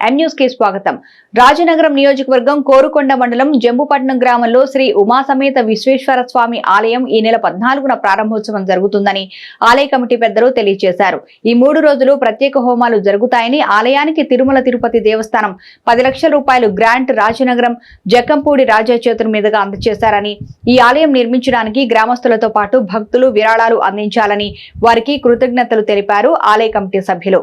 M news కి స్వాగతం. రాజనగరం నియోజకవర్గం కోరుకొండ మండలం జంబుపట్నం గ్రామంలో శ్రీ ఉమాసమేత విశ్వేశ్వర స్వామి ఆలయం ఈ నెల 14న ప్రారంభోత్సవం జరుగుతుందని ఆలయ కమిటీ పెద్దలు తెలియజేశారు. ఈ 3 రోజులు ప్రత్యేక హోమాలు జరుగుతాయని, ఆలయానికి తిరుమల తిరుపతి దేవస్థానం 10 లక్షల రూపాయలు గ్రాంట్ రాజనగరం జక్కంపూడి రాజా చేతుల మీదుగా అందజేశారని, ఈ ఆలయం నిర్మించడానికి గ్రామస్తులతో పాటు భక్తులు విరాళాలు అందించాలని వారికి కృతజ్ఞతలు తెలిపారు ఆలయ కమిటీ సభ్యులు.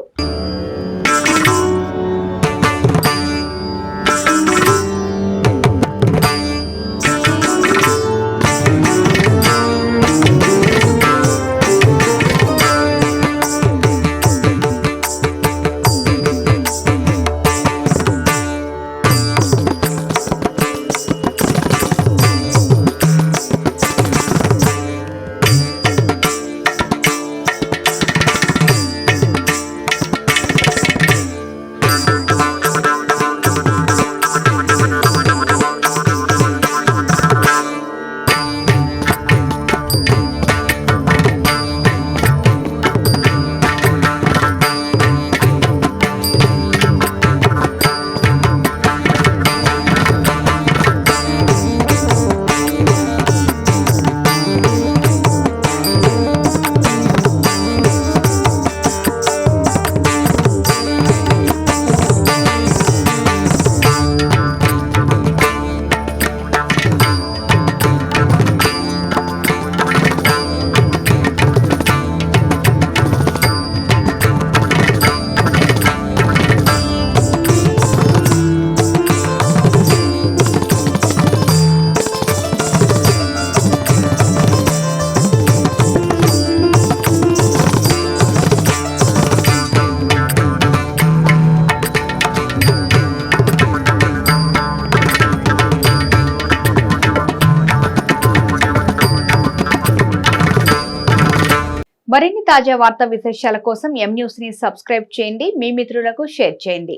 మరిన్ని తాజా వార్తా విశేషాల కోసం ఎం న్యూస్ ని సబ్స్క్రైబ్ చేయండి, మీ మిత్రులకు షేర్ చేయండి.